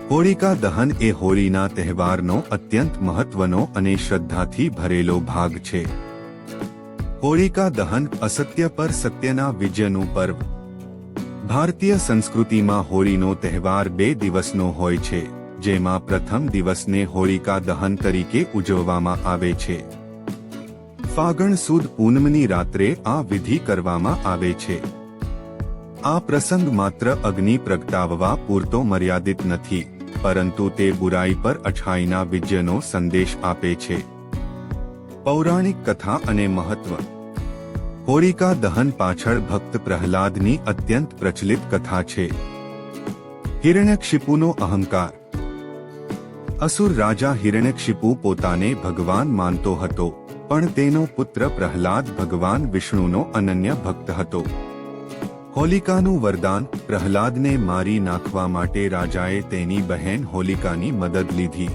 હોળિકા દહન એ હોળીના તહેવારનો અત્યંત મહત્વનો અને શ્રદ્ધાથી ભરેલો ભાગ છે. હોળિકા દહન અસત્ય પર સત્યના વિજયનું પર્વ. ભારતીય સંસ્કૃતિમાં હોળીનો તહેવાર 2 દિવસનો હોય છે, જેમાં પ્રથમ દિવસને હોળિકા દહન તરીકે ઉજવવામાં આવે છે. ફાગણ સુદ પૂનમની રાત્રે આ વિધિ કરવામાં આવે છે. આ પ્રસંગ માત્ર અગ્નિ પ્રગટાવવા પૂરતો મર્યાદિત નથી, પરંતુ તે બુરાઈ પર અછાઈના વિજયનો સંદેશ આપે છે. પૌરાણિક કથા અને મહત્વ. હોળિકા દહન પાછળ ભક્ત પ્રહલાદની અત્યંત પ્રચલિત કથા છે. હિરણ્યકશિપુનો અહંકાર. અસુર રાજા હિરણ્યકશિપુ પોતાને ભગવાન માનતો હતો, પણ તેનો પુત્ર પ્રહલાદ ભગવાન વિષ્ણુનો અનન્ય ભક્ત હતો. હોલિકાનું વરદાન. પ્રહલાદને મારી નાખવા માટે રાજાએ તેની બહેન હોલિકાની મદદ લીધી.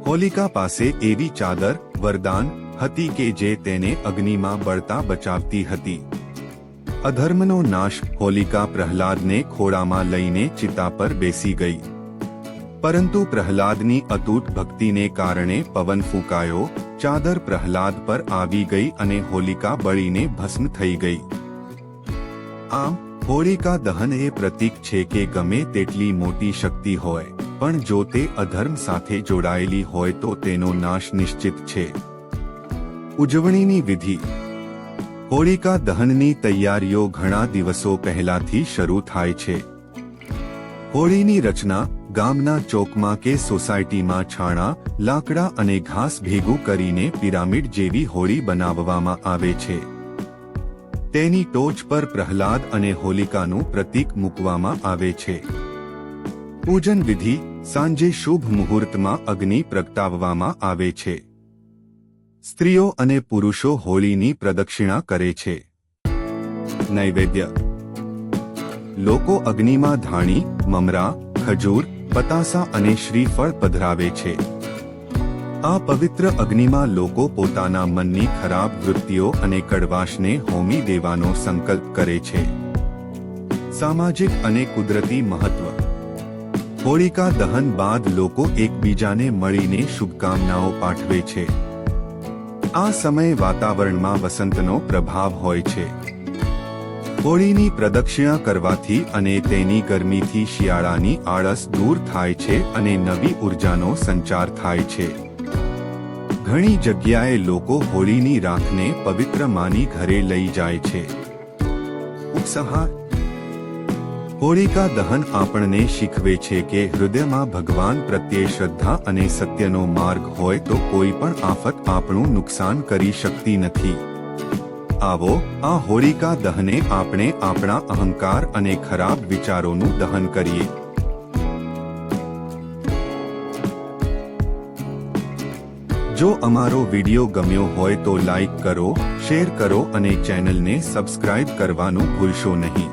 હોલિકા પાસે એવી ચાદર વરદાન હતી કે જે તેને અગ્નિમાં બળતા બચાવતી હતી. અધર્મનો નાશ. હોલિકા પ્રહલાદને ખોળામાં લઈને ચિતા પર બેસી ગઈ, પરંતુ પ્રહલાદની અતૂટ ભક્તિને કારણે પવન ફૂંકાયો, ચાદર પ્રહલાદ પર આવી ગઈ અને હોલિકા બળીને ભસ્મ થઈ ગઈ. આમ હોળિકા દહન એ પ્રતીક છે કે ગમે તેટલી મોટી શક્તિ હોય, પણ જો તે અધર્મ સાથે જોડાયેલી હોય તો તેનો નાશ નિશ્ચિત છે. ઉજવણીની વિધિ. હોળિકા દહનની તૈયારીઓ ઘણા દિવસો પહેલાથી શરૂ થાય છે. હોળીની રચના. ગામના ચોકમાં કે સોસાયટીમાં છાણા, લાકડા અને ઘાસ ભેગું કરીને પિરામિડ જેવી હોળી બનાવવામાં આવે છે. તેની ટોચ પર પ્રહલાદ અને હોલિકાનું પ્રતીક મૂકવામાં આવે છે. પૂજન વિધિ. સાંજે શુભ મુહૂર્તમાં અગ્નિ પ્રગટાવવામાં આવે છે. સ્ત્રીઓ અને પુરુષો હોળીની પ્રદક્ષિણા કરે છે. નૈવેદ્ય. લોકો અગ્નિમાં ધાણી, મમરા, ખજૂર, પતાસા અને શ્રીફળ પધરાવે છે. આ પવિત્ર અગ્નિમાં લોકો પોતાના મનની ખરાબ વૃત્તિઓ અને કડવાશને હોમી દેવાનો સંકલ્પ કરે છે. સામાજિક અને કુદરતી મહત્વ. હોળિકા દહન બાદ લોકો એકબીજાને મળીને શુભકામનાઓ પાઠવે છે. આ સમયે વાતાવરણમાં વસંતનો પ્રભાવ હોય છે. હોળીની પ્રદક્ષિણા કરવાથી અને તેની ગરમીથી શિયાળાની આળસ દૂર થાય છે અને નવી ઉર્જાનો સંચાર થાય છે. ઘણી જગ્યાએ લોકો હોળીની રાખને પવિત્ર માની ઘરે લઈ જાય છે. ઉપસંહાર. હોળિકા દહન આપણને શીખવે છે કે હૃદયમાં ભગવાન પ્રત્યે શ્રદ્ધા અને સત્યનો માર્ગ હોય તો કોઈ પણ આફત આપણું નુકસાન કરી શકતી નથી. આવો આ હોળિકા દહને આપણે આપણા અહંકાર અને ખરાબ વિચારોનું દહન કરીએ. જો અમારો વિડિયો ગમ્યો હોય તો લાઈક કરો, શેર કરો અને ચેનલને સબસ્ક્રાઇબ કરવાનું ભૂલશો નહીં.